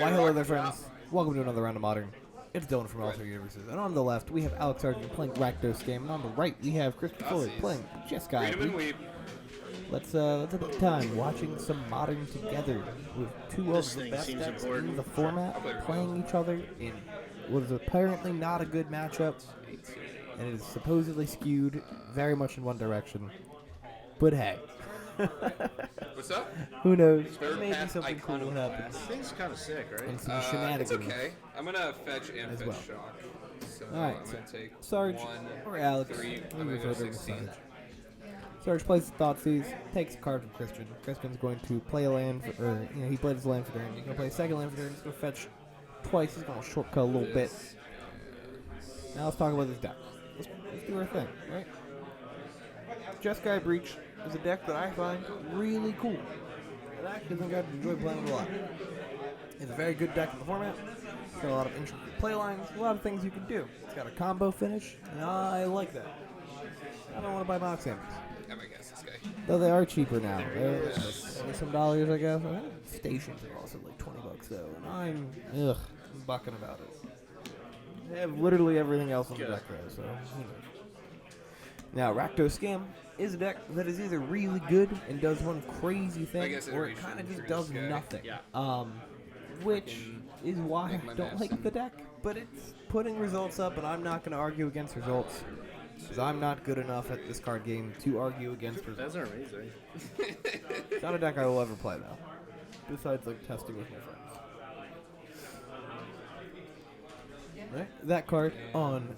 Why hello there, friends. Welcome to another round of Modern. It's Dylan from All Three Universes. And on the left, we have Alex Sargent playing Rakdos game. And on the right, we have Christopher Fuller playing Jeskai. Let's have a good time watching some Modern together with two of the best decks in the format playing each other in what is apparently not a good matchup. And it is supposedly skewed very much in one direction. But hey. What's up? Who knows? Third Maybe path something cool will happen. This thing's kind of sick, right? And some shenanigans. It's okay. I'm gonna fetch and As fetch well. shock. So Alright, I'm gonna take Sarge 1, or Alex. 3, I'm I'm gonna go 16. Sarge plays the Thoughtseize, takes a card from Christian. Christian's going to play a land, he played his land for turn. He's going to play a second land for turn. He's going to fetch twice. He's going to shortcut a little bit. Now let's talk about this deck. Let's do our thing, right? Jeskai Breach is a deck that I find really cool. And I actually think I'd enjoy playing it a lot. It's a very good deck in the format. It's got a lot of intricate play lines, a lot of things you can do. It's got a combo finish, and I like that. I don't want to buy Mox Samples. I'm gonna guess this guy. Though they are cheaper now. They're like some dollars, I guess. I think stations are also like $20 though, and I'm bucking about it. They have literally everything else on the deck though, so you know. Now, Rakdos Scam is a deck that is either really good and does one crazy thing, or it kind of just does nothing. Yeah. Which is why I don't like the deck, but it's putting results up, and I'm not going to argue against results. Because I'm not good enough at this card game to argue against results. Those are amazing. It's not a deck I will ever play, though. Besides, like, testing with my friends. Right? That card on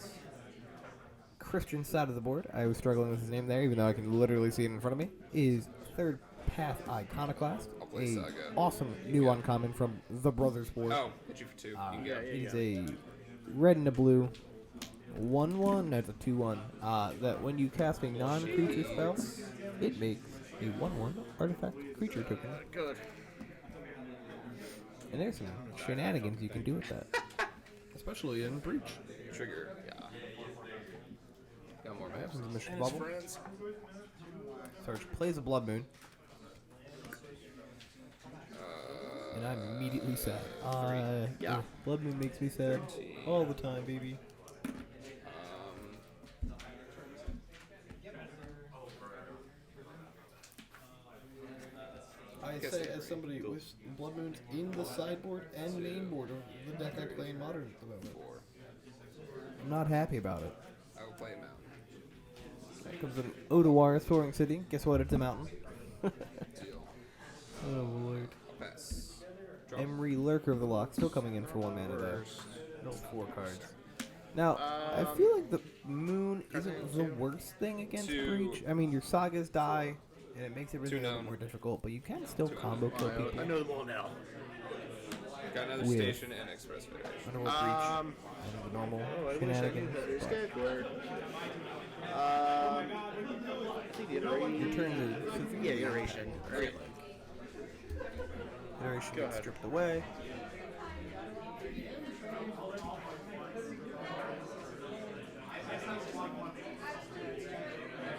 Christian's side of the board, I was struggling with his name there, even though I can literally see it in front of me, is Third Path Iconoclast. A awesome new uncommon from the Brothers board. Oh, hit you for 2. You can go. It is a red and a blue 1/1. No, it's a 2/1. That when you cast a non-creature spell, it makes a 1/1 artifact creature token. Good. And there's some shenanigans you can do with that, especially in Breach. Trigger. Yeah. Got more maps. Mission Bubble. Sarge plays a Blood Moon. And I'm immediately sad. Yeah. Blood Moon makes me sad all the time, baby. I say as somebody with Blood Moons in the sideboard and main board of the deck I play in Modern at the moment. I'm not happy about it. I will play a mountain. Here comes an Odawara Soaring City. Guess what? It's a mountain. Deal. Oh, Lord. I'll pass. Draw. Emery, Lurker of the Lock, still coming in for 1 mana there. No 4 cards. Now, I feel like the Moon isn't the worst thing against Breach. I mean, your Sagas die, and it makes everything a little more difficult, but you can still combo kill people. I know them all now. Got another station and Express Federation. Under what Breach? Under the normal shenanigans. I think the iteration. Your turn is... Yeah, the iteration. Right. Iteration gets stripped away.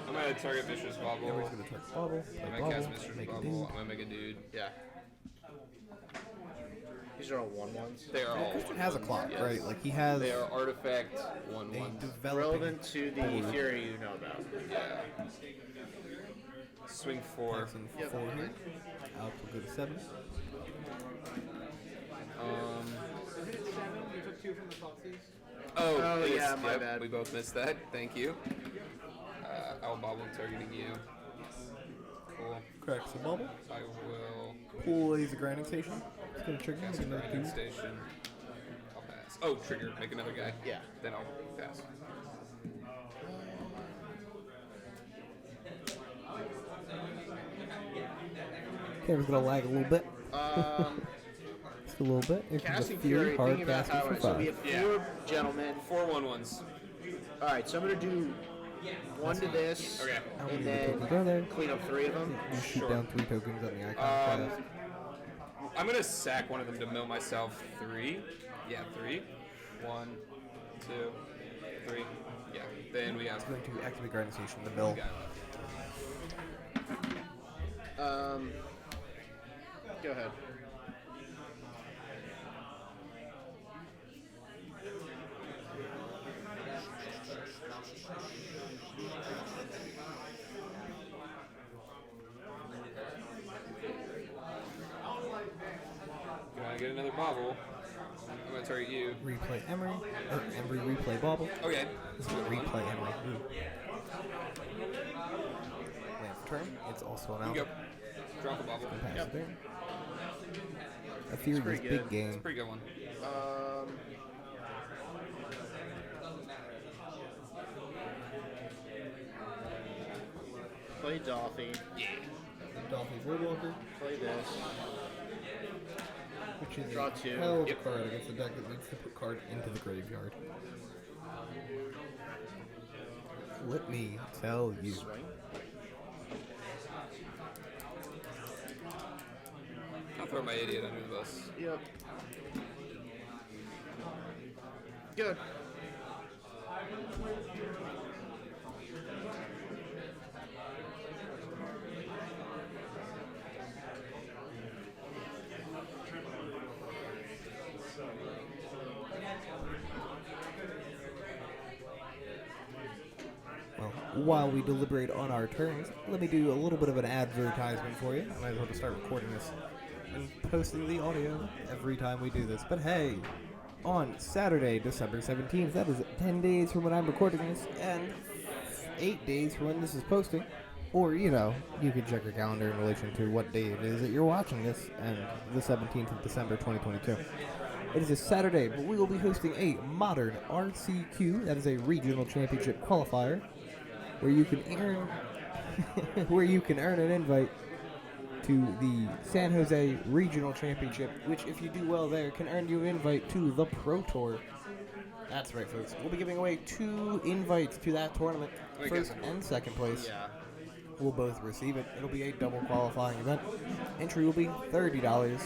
I'm gonna target Vicious Bobble. Everybody's gonna touch Bobble. I'm gonna cast Vicious Bobble. I'm gonna make a dude. Yeah. These are all 1/1s. They are all Christian has a clock, right? Like he has. They are artifact 1/1. Relevant to the Fury you know about. Yeah. Swing 4. 4 here. Out will go to 7. Oh, yeah, my bad. We both missed that. Thank you. I'll bobble targeting you. Cool. Cracks the bubble. I will. Plays a grinding station. It's gonna trigger. Cast a grinding station. I'll pass. Oh, trigger. Make another guy. Yeah. Then I'll pass. Camera's gonna lag a little bit. Just a little bit. Here comes a Casting Fury, Fury, hard thinking about casting how for so we 5. have 4 gentlemen. 4 1/1s. Alright, so I'm going to do 1 to this, Okay. and then Go there. clean up 3 of them. You shoot down 3 tokens on the icon. I'm gonna sack one of them to mill myself 3. Yeah, 3. 1, 2, 3. Yeah. Then we have. Going to activate grinding station. The mill. Go ahead. I get another bobble, I'm gonna target you. Replay Emery. Or Emery replay Bobble. Okay. This is replay Emery. Land for turn. It's also an You out. go. Drop a bobble. Pass Yep. it there. A Furious pretty big good. It's a game. pretty good one. Play Dolphy. Yeah. Dolphin's Roadwalker, Play this. which is Draw a two. hell of a Yep. card against a deck that needs to put card into the graveyard. Let me tell you. Swing. I'll throw my idiot under the bus. Yep. Good. Well, while we deliberate on our turns, let me do a little bit of an advertisement for you. I might as well just start recording this and posting the audio every time we do this. But hey, on Saturday, December 17th, that is 10 days from when I'm recording this, and 8 days from when this is posting. Or, you know, you can check your calendar in relation to what day it is that you're watching this, and the 17th of December 2022. It is a Saturday, but we will be hosting a modern RCQ, that is a regional championship qualifier, where you can earn an invite to the San Jose Regional Championship, which, if you do well there, can earn you an invite to the Pro Tour. That's right, folks. We'll be giving away 2 invites to that tournament, Wait, first guess. and second place. Yeah. We'll both receive it. It'll be a double qualifying event. Entry will be $30,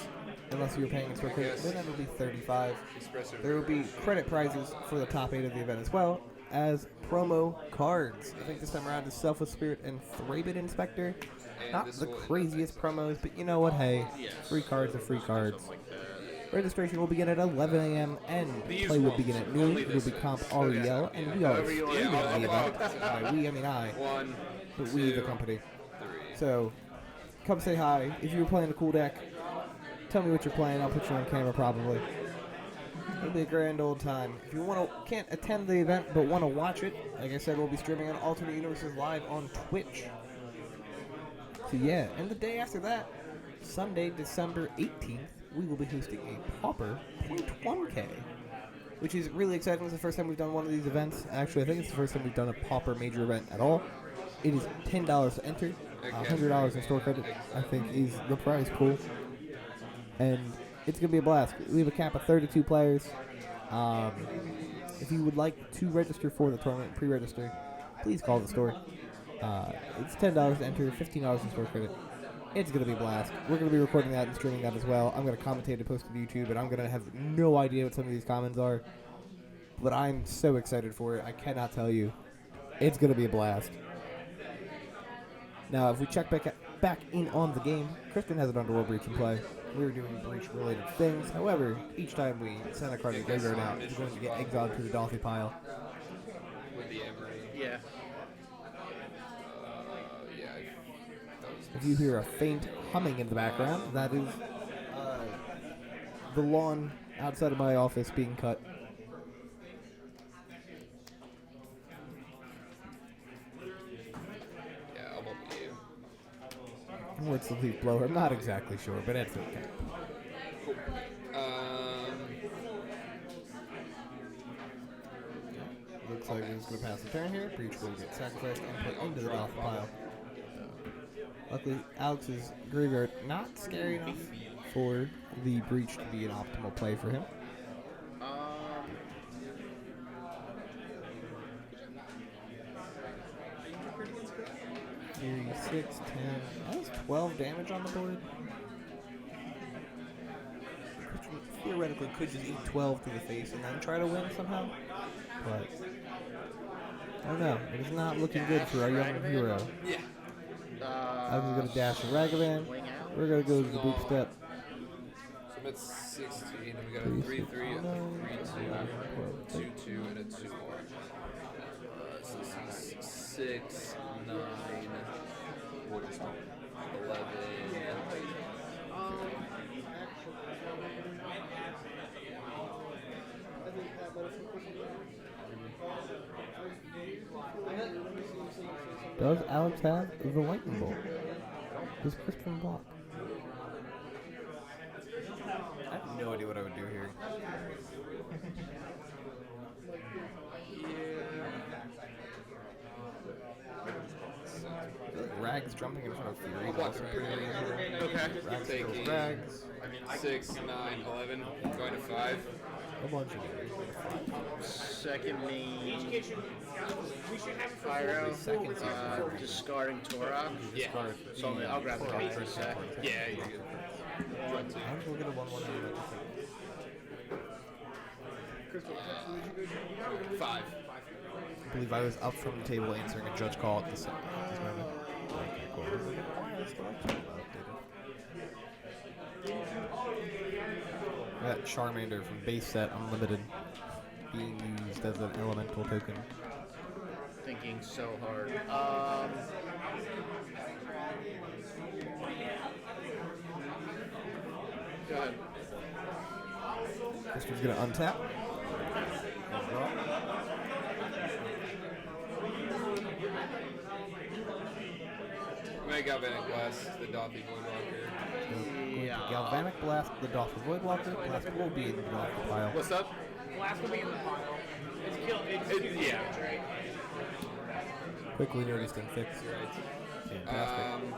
unless you're paying for credit. Yes. Then it'll be $35. Espresso. There will be credit prizes for the top 8 of the event as well as promo cards. I think this time around is Selfless Spirit and Thrabid Inspector. And Not this the will end up craziest promos, but you know what? Hey, Yes. free cards are free cards. Something like that. Registration will begin at 11 a.m. and These play will won't. begin at noon. Only It will this be comp is. REL, Okay. and we are However you want. streaming Yeah, the I'll- event. By we, I mean I, 1, but 2, we, the company. 3. So, come say hi. If you're playing a cool deck, tell me what you're playing. I'll put you on camera probably. It'll be a grand old time. If you can't attend the event but want to watch it, like I said, we'll be streaming on Alternate Universes live on Twitch. So yeah, and the day after that, Sunday, December 18th, we will be hosting a Pauper 0.1K, which is really exciting. It's the first time we've done one of these events. Actually, I think it's the first time we've done a Pauper major event at all. It is $10 to enter, $100 in store credit, I think, is the prize pool. And it's going to be a blast. We have a cap of 32 players. If you would like to register for the tournament, pre-register, please call the store. It's $10 to enter, $15 in store credit. It's going to be a blast. We're going to be recording that and streaming that as well. I'm going to commentate and post it to YouTube, and I'm going to have no idea what some of these comments are. But I'm so excited for it. I cannot tell you. It's going to be a blast. Now, if we check back in on the game, Kristen has an Underworld Breach in play. We were doing breach-related things. However, each time we send a card to the graveyard out, it's going to get exiled to the Dolphy pile. With the Emery. Yeah. Yeah. That was If you hear a faint humming in the background, that is the lawn outside of my office being cut. Yeah, I'll bubble you. What's the leaf blower? I'm not exactly sure, but it's okay. Cool. Looks like we're just going to pass the turn here. Breach will get sacrificed and put into the Dolphin pile. Luckily, Alex's graveyard not scary enough for the breach to be an optimal play for him. 36, 10. That was 12 damage on the board. Which theoretically could just eat 12 to the face and then try to win somehow. But I don't know. It is not looking good for our young hero. Yeah. I was going to dash a Ragavan. Swing out. We're going to go to the boot step. So I'm at 16, and we got a 3, 3-3, a 3-2, 2-2, and a 2 more. So this is 6, 9, what is it? 11. Does Alex have the lightning bolt? Does Christian block? I have no idea what I would do here. Rags jumping in front of Fury is also pretty easy. Okay. Rags Taking kills Rags. 6, 9, 11. Going to 5. A bunch of Second main Pyro, discarding Torok. Yeah. So I'll grab the card for a sec. Yeah, you're good. One, two. I think we'll get a 1-1 5. I believe I was up from the table answering a judge call at this moment. Okay, cool. That Charmander from base set unlimited being used as an elemental token. Thinking so hard. Go ahead. Christian's gonna untap. Make Galvanic Blast, the Dothy Voidwalker. Yeah. Galvanic Blast, the Dothy Voidwalker. Blast will be in the Dothy pile. What's up? Blast will be in the pile. It's kill. It's Yeah. right? Quickly noticed and fixed. You're right. Fantastic.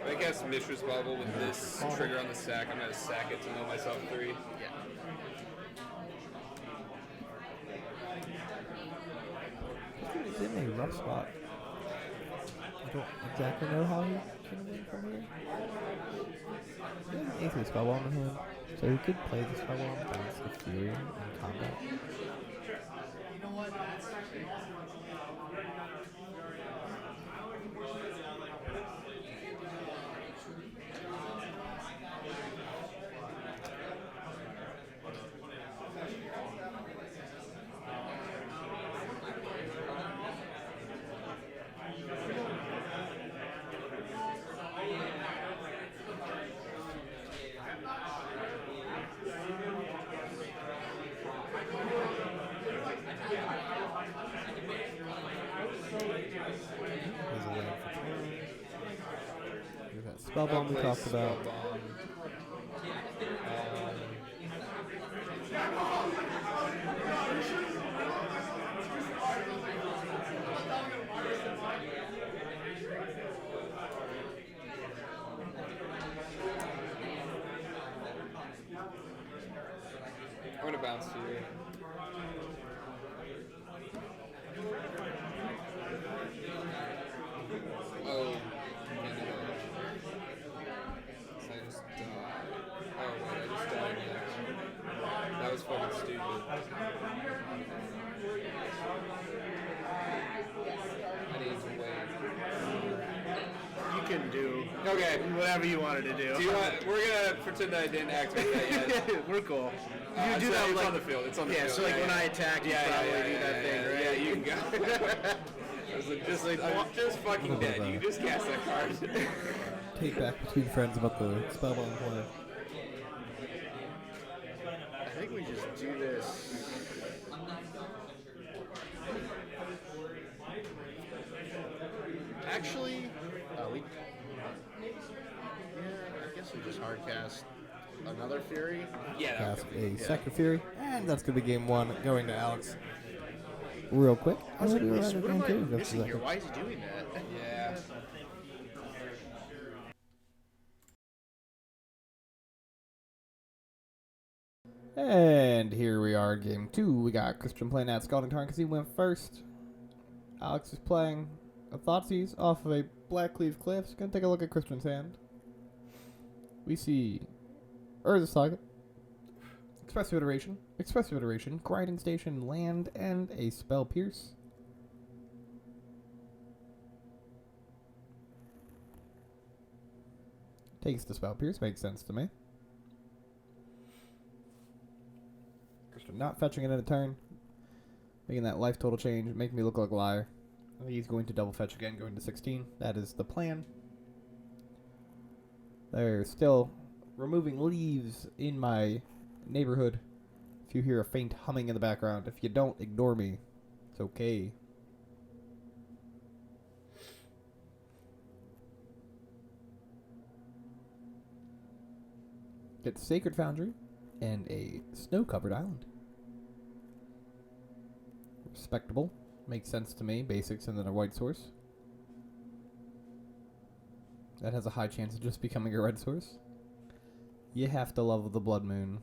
I guess Mishra's Bubble with this trigger on the sack. I'm gonna sack it to know myself 3. Yeah. He's in a rough spot. I don't exactly know how he can win from here. He has an Aether Spellbomb in hand, so he could play the Spellbomb, bounce the Fury in combat. There's a land for turn. There's that Spellbomb we talked about. I'm gonna bounce here. Oh, can't do that. So I just died. Oh wait, I just died. Yeah. That was fucking stupid. I need to wait. You can do Okay. whatever you wanted to do. Do you want? We're gonna pretend that I didn't activate that yet. We're cool. You do so that it's like on the field. It's on the yeah. field. So like when I attack, you probably do that thing, right? Yeah, you can go. I was like, I'm just fucking dead. You just cast that card. Take back between friends about the Spellbomb play. I think we just do this. Actually, we. Yeah, I guess we just hardcast another Fury. Yeah, that Cast would be. a second Fury, and that's going to be game 1 going to Alex. Real quick. I was like, We'll be what right am at I game 2 in just a missing here? second. Why is he doing that? Yeah. And here we are, game 2. We got Christian playing at Scalding Tarn because he went first. Alex is playing a Thoughtseize off of a Blackcleave Cliffs. Gonna take a look at Christian's hand. We see Urza Saga, Expressive Iteration, Grinding Station, Land, and a Spell Pierce. Takes the Spell Pierce, makes sense to me. Christian not fetching it in a turn. Making that life total change, making me look like a liar. I think he's going to double fetch again, going to 16. That is the plan. There's still removing leaves in my neighborhood. If you hear a faint humming in the background, if you don't, ignore me. It's okay. Get Sacred Foundry and a snow-covered island. Respectable. Makes sense to me. Basics and then a white source. That has a high chance of just becoming a red source. You have to love the Blood Moon.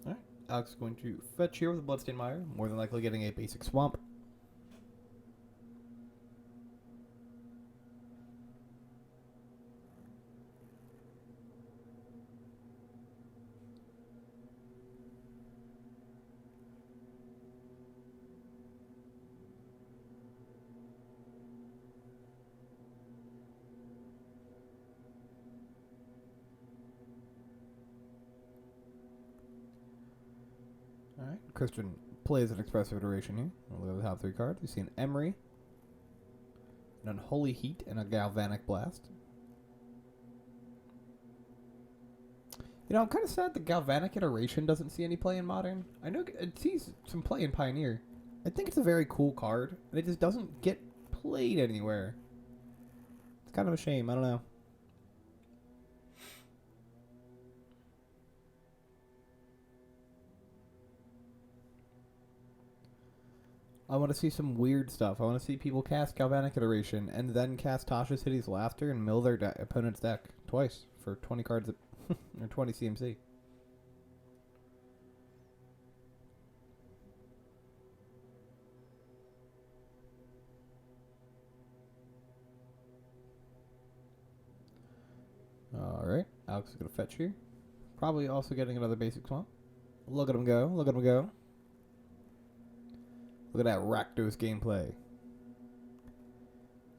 Alright. Alex is going to fetch here with a Bloodstained Mire. More than likely getting a basic swamp. Alright, Christian plays an expressive iteration here. We'll look at the top 3 cards. We see an Emery, an Unholy Heat, and a Galvanic Blast. You know, I'm kind of sad the Galvanic iteration doesn't see any play in Modern. I know it sees some play in Pioneer. I think it's a very cool card, and it just doesn't get played anywhere. It's kind of a shame. I don't know. I want to see some weird stuff. I want to see people cast Galvanic Iteration and then cast Tasha City's Laughter and mill their opponent's deck twice for 20 cards or 20 CMC. Alright, Alex is going to fetch here. Probably also getting another basic swamp. Look at him go. Look at him go. Look at that Rakdos gameplay.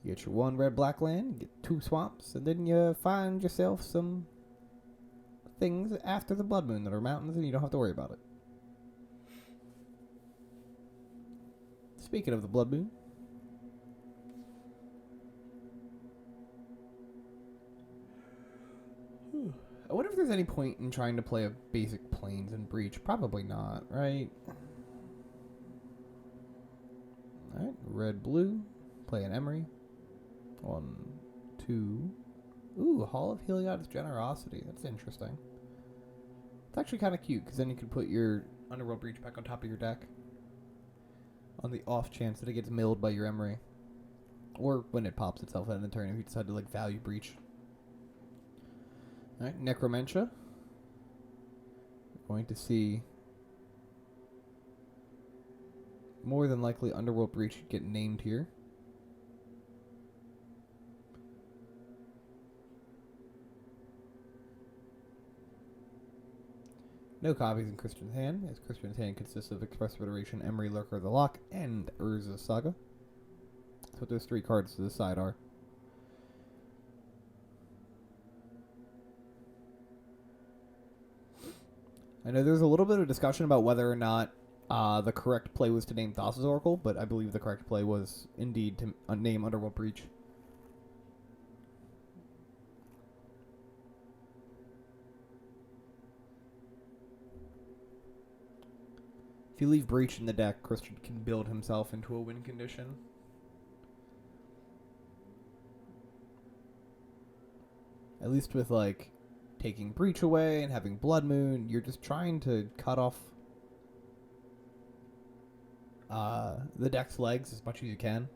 You get your 1 red-black land, you get 2 swamps, and then you find yourself some things after the Blood Moon that are mountains, and you don't have to worry about it. Speaking of the Blood Moon, I wonder if there's any point in trying to play a basic Plains and Breach. Probably not, right? Alright, red-blue. Play an Emery. 1, 2. Ooh, Hall of Heliod's Generosity. That's interesting. It's actually kind of cute, because then you can put your Underworld Breach back on top of your deck. On the off chance that it gets milled by your Emery. Or when it pops itself out in the turn if you decide to, like, value Breach. Alright, Necromentia. We're going to see... more than likely, Underworld Breach should get named here. No copies in Christian's hand, as Christian's hand consists of Expressive Iteration, Emery, Lurker of the Lock, and Urza Saga. That's what those 3 cards to the side are. I know there's a little bit of discussion about whether or not the correct play was to name Thassa's Oracle, but I believe the correct play was indeed to name Underworld Breach. If you leave Breach in the deck, Christian can build himself into a win condition. At least with, like, taking Breach away and having Blood Moon, you're just trying to cut off the deck's legs as much as you can.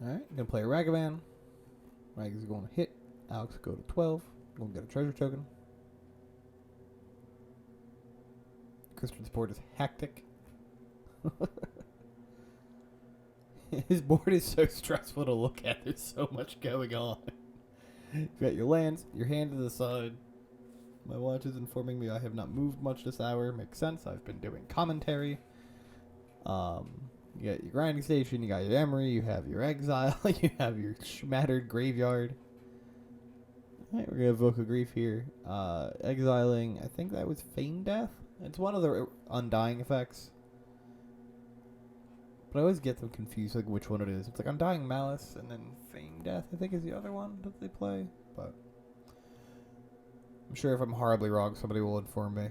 Alright, gonna play a Ragavan. Rag is going to hit. Alex go to 12. We'll get a treasure token. Christian's board is hectic. His board is so stressful to look at. There's so much going on. You've got your lands, your hand to the side. My watch is informing me I have not moved much this hour. Makes sense. I've been doing commentary. You got your grinding station, you got your Emery, you have your exile, you have your shattered graveyard. Alright, we're gonna evoke a grief here. Exiling, I think that was Feign Death. It's one of the Undying effects. But I always get them confused, like which one it is. It's like Undying Malice, and then Feign Death, I think, is the other one that they play. But I'm sure if I'm horribly wrong, somebody will inform me.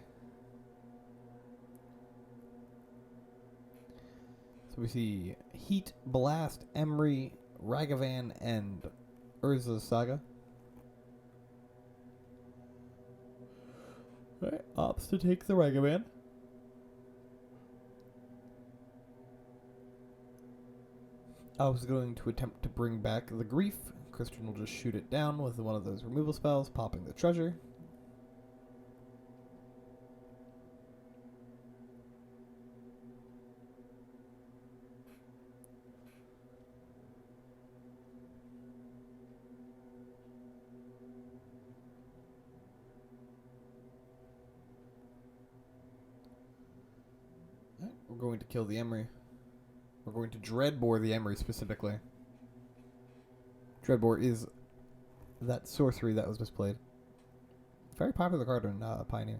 So we see Heat, Blast, Emery, Ragavan, and Urza's Saga. Alright, opts to take the Ragavan. I was going to attempt to bring back the Grief. Christian will just shoot it down with one of those removal spells, popping the treasure. Alright, we're going to kill the Emery. We're going to Dreadbore the Emery specifically. Dreadbore is that sorcery that was misplayed. Very popular card in Pioneer.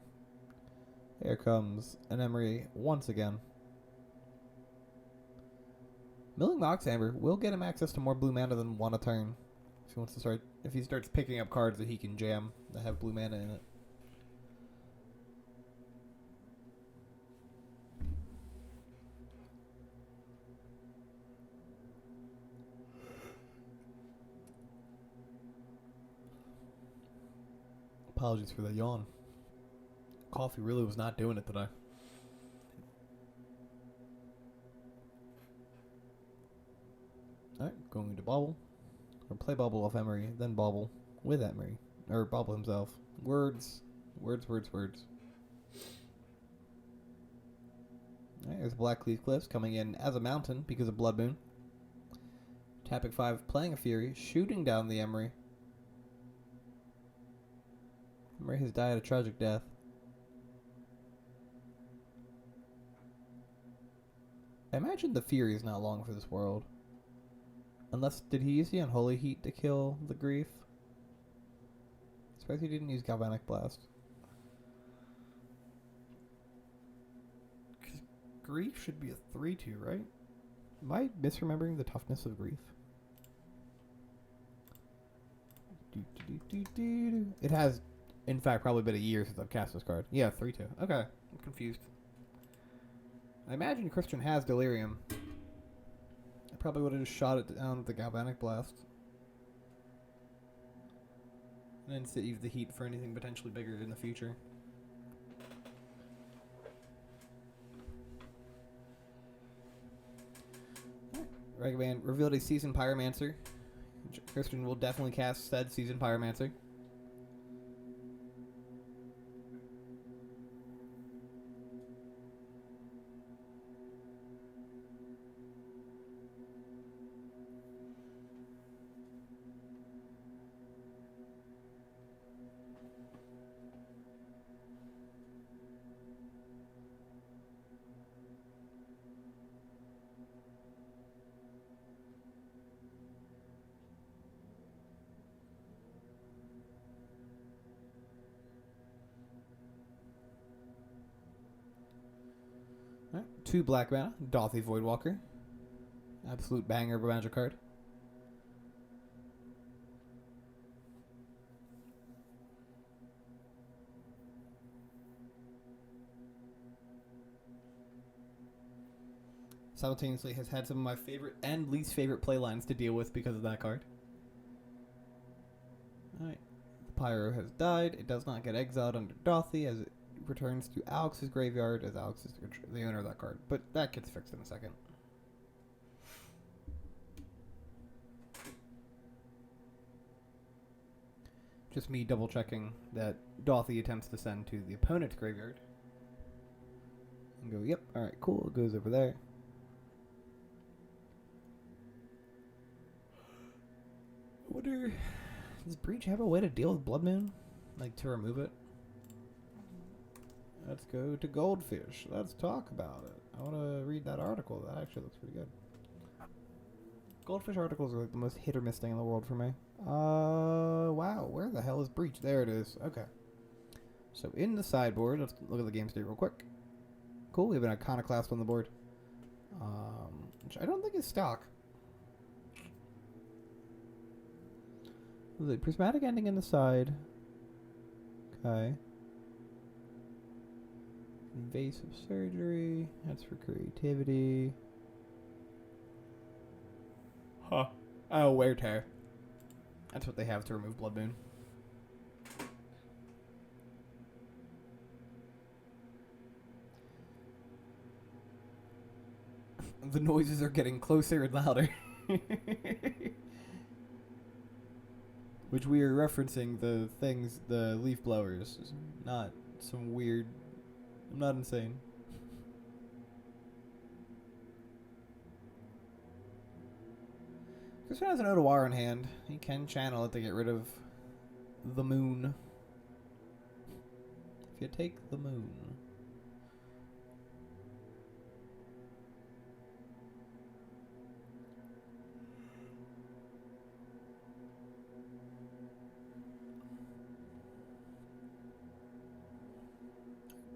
Here comes an Emery once again. Milling Mox Amber will get him access to more blue mana than one a turn. If he wants to start, if he starts picking up cards that he can jam that have blue mana in it. Apologies for the yawn. Coffee really was not doing it today. Alright, going to Bobble. Or play Bobble off Emery, then Bobble with Emery. Or Bobble himself. Words. Words, words, words. Alright, there's Blackleaf Cliffs coming in as a mountain because of Blood Moon. Tapping 5, playing a Fury, shooting down the Emery. Emery has died a tragic death. I imagine the Fury is not long for this world. Unless, did he use the Unholy Heat to kill the Grief? I suppose he didn't use Galvanic Blast. Because Grief should be a 3-2, right? Am I misremembering the toughness of Grief? It has, in fact, probably been a year since I've cast this card. Yeah, 3-2. Okay, I'm confused. I imagine Christian has Delirium. I probably would have just shot it down with the Galvanic Blast. And then save the heat for anything potentially bigger in the future. Ragavan revealed a Seasoned Pyromancer. Christian will definitely cast said Seasoned Pyromancer. Right. 2 black mana, Dothy Voidwalker. Absolute banger of a magic card. Simultaneously has had some of my favorite and least favorite playlines to deal with because of that card. Alright. The Pyro has died. It does not get exiled under Dothy as it returns to Alex's graveyard as Alex is the owner of that card. But that gets fixed in a second. Just me double checking that Dothy attempts to send to the opponent's graveyard. And go, yep, alright, cool. It goes over there. I wonder, does Breach have a way to deal with Blood Moon? Like, to remove it? Let's go to Goldfish. Let's talk about it. I want to read that article. That actually looks pretty good. Goldfish articles are like the most hit or miss thing in the world for me. Wow, where the hell is Breach? There it is. Okay. So in the sideboard, let's look at the game state real quick. Cool, we have an Iconoclast on the board. Which I don't think is stock. The prismatic ending in the side. Okay. Invasive surgery. That's for creativity. Huh. Oh, wear tear. That's what they have to remove Blood Moon. The noises are getting closer and louder. Which we are referencing the things, the leaf blowers. Not some weird... I'm not insane. Christian has an Otawara in hand. He can channel it to get rid of the moon. If you take the moon...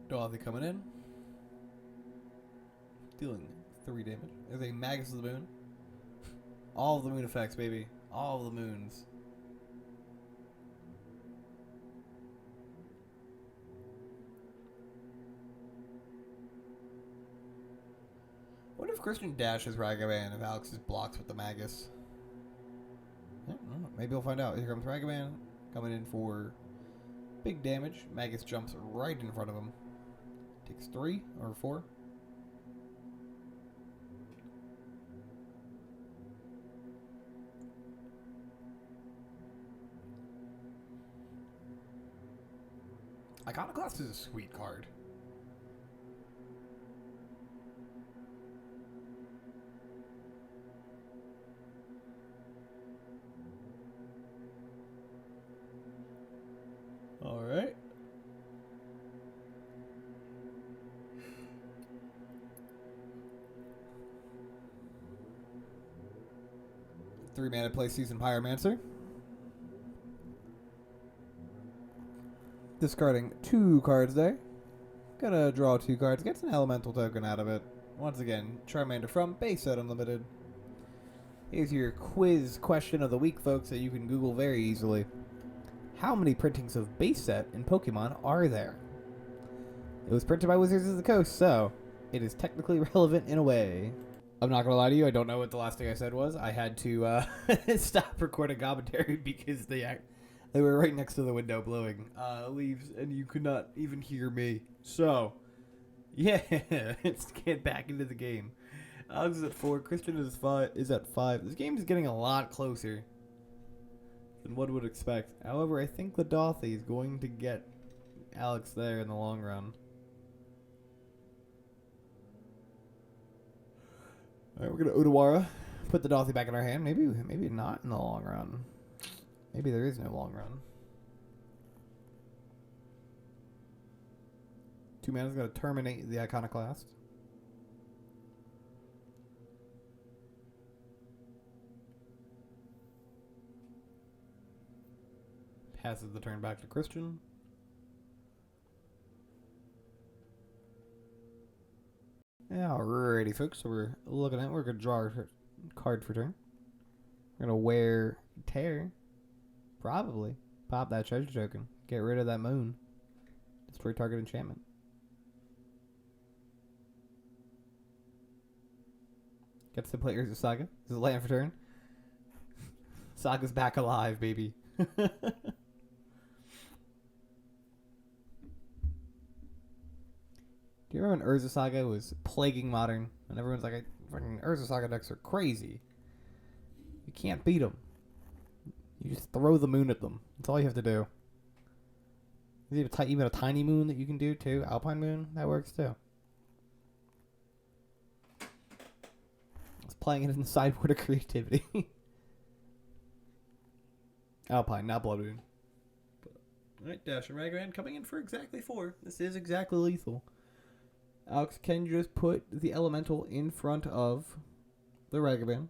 Dorothy coming in. Dealing 3 damage. There's a Magus of the Moon. All of the moon effects, baby. All of the moons. What if Christian dashes Ragavan if Alex just blocks with the Magus? I don't know. Maybe we'll find out. Here comes Ragavan coming in for big damage. Magus jumps right in front of him. Takes 3 or 4. Iconoclast is a sweet card. All right. Three mana play Season Pyromancer. Discarding 2 cards there. Gonna draw 2 cards. Gets an elemental token out of it. Once again, Charmander from Base Set Unlimited. Here's your quiz question of the week, folks, that you can Google very easily. How many printings of Base Set in Pokemon are there? It was printed by Wizards of the Coast, so it is technically relevant in a way. I'm not gonna lie to you, I don't know what the last thing I said was. I had to stop recording commentary because they were right next to the window blowing leaves, and you could not even hear me. So, yeah, let's get back into the game. Alex is at 4. Christian is at 5. This game is getting a lot closer than one would expect. However, I think the Dothy is going to get Alex there in the long run. Alright, we're going to Otawara. Put the Dothy back in our hand. Maybe not in the long run. Maybe there is no long run. 2 mana's going to terminate the Iconoclast. Passes the turn back to Christian. Alrighty, folks. So we're going to draw our card for turn. We're going to wear Tear. Probably. Pop that treasure token. Get rid of that moon. Destroy target enchantment. Gets to play Urza Saga. This is a land for turn. Saga's back alive, baby. Do you remember when Urza Saga was plaguing Modern? And everyone's like, fucking Urza Saga decks are crazy. You can't beat them. You just throw the moon at them. That's all you have to do. There's even a tiny moon that you can do too. Alpine moon, that works too. It's playing it in the sideboard of creativity. Alpine, not Blood Moon. Alright, Dash and Ragavan coming in for exactly 4. This is exactly lethal. Alex can just put the elemental in front of the Ragavan.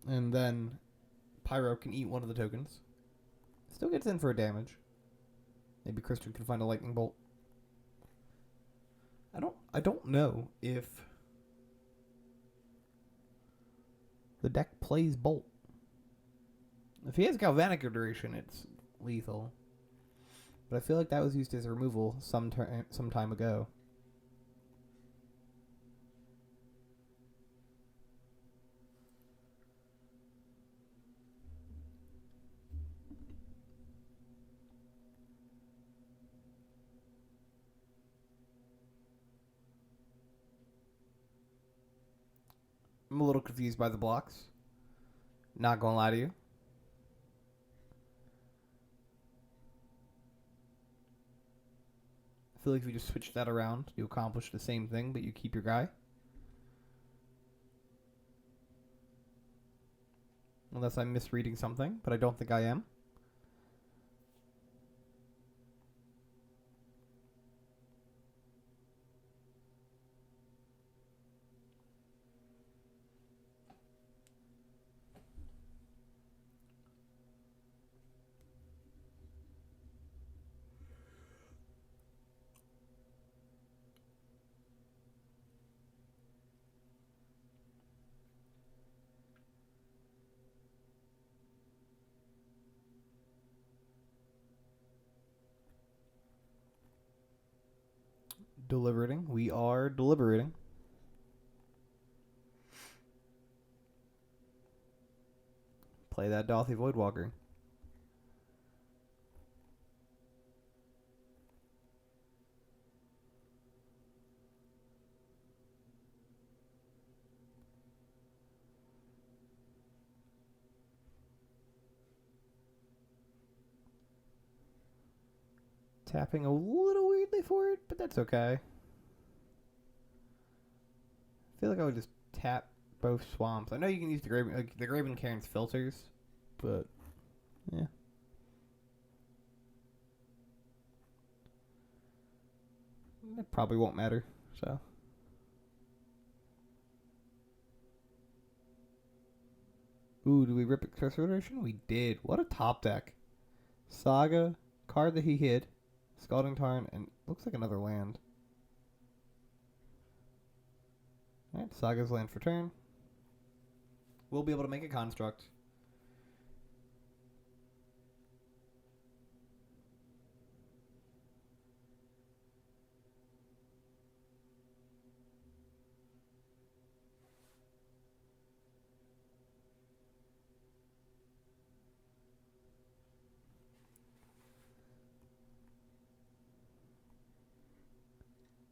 And then Pyro can eat one of the tokens. Still gets in for a damage. Maybe Christian can find a lightning bolt. I don't know if the deck plays bolt. If he has galvanic duration, it's lethal. But I feel like that was used as a removal some time ago. I'm a little confused by the blocks. Not gonna lie to you. I feel like if you just switch that around, you accomplish the same thing, but you keep your guy. Unless I'm misreading something, but I don't think I am. Deliberating. We are deliberating. Play that Dothy Voidwalker. Tapping a little weirdly for it, but that's okay. I feel like I would just tap both swamps. I know you can use the Graven Cairn's filters, but yeah. It probably won't matter, so. Ooh, do we rip Excessive Iteration? We did. What a top deck. Saga, card that he hid, Scalding Tarn, and looks like another land. Alright, Saga's land for turn. We'll be able to make a construct.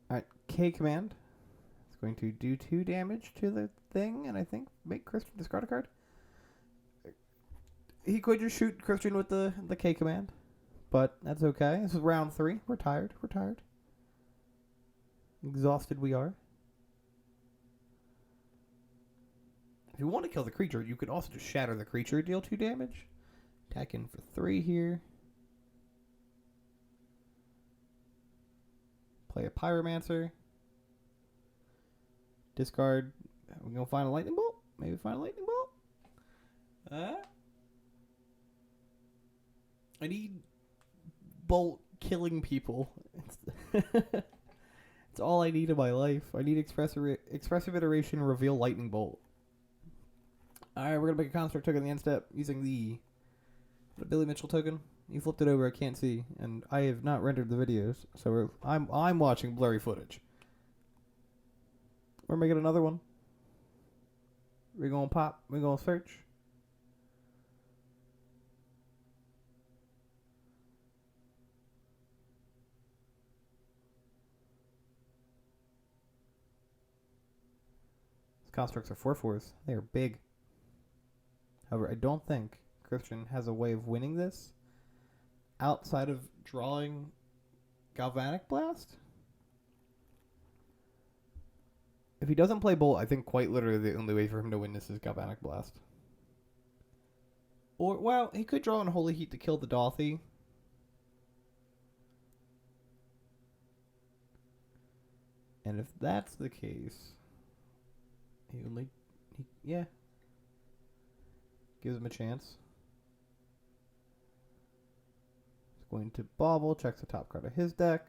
Alright, K command. It's going to do 2 damage to the thing, and I think make Christian discard a card. He could just shoot Christian with the K command, but that's okay. This is round 3. We're tired. We're tired. Exhausted we are. If you want to kill the creature, you could also just shatter the creature, deal 2 damage. Attack in for 3 here. Play a Pyromancer. Discard. We're going to find a Lightning Bolt? Maybe find a Lightning Bolt? I need Bolt killing people. It's all I need in my life. I need Expressive Iteration reveal Lightning Bolt. Alright, we're going to make a construct token in the end step using the Billy Mitchell token. You flipped it over, I can't see, and I have not rendered the videos, so I'm watching blurry footage. We're making another one. We're gonna pop. We're gonna search. These constructs are 4/4s. They are big. However, I don't think Christian has a way of winning this outside of drawing Galvanic Blast. If he doesn't play Bolt, I think quite literally the only way for him to win this is Galvanic Blast. Or, well, he could draw Unholy Heat to kill the Dothy. And if that's the case, yeah. Gives him a chance. He's going to bobble, checks the top card of his deck.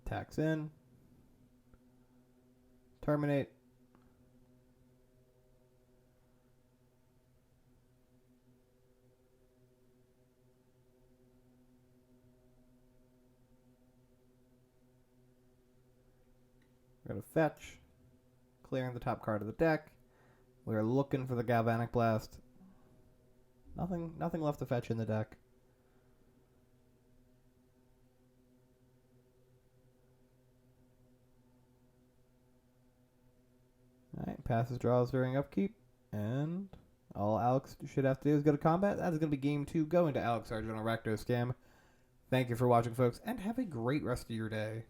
Attacks in. Terminate. We're going to fetch. Clearing the top card of the deck. We're looking for the Galvanic Blast. Nothing left to fetch in the deck. Alright, passes draws during upkeep. And all Alex should have to do is go to combat. That is going to be game 2. Go into Alex Sargent on Rakdos Scam. Thank you for watching, folks, and have a great rest of your day.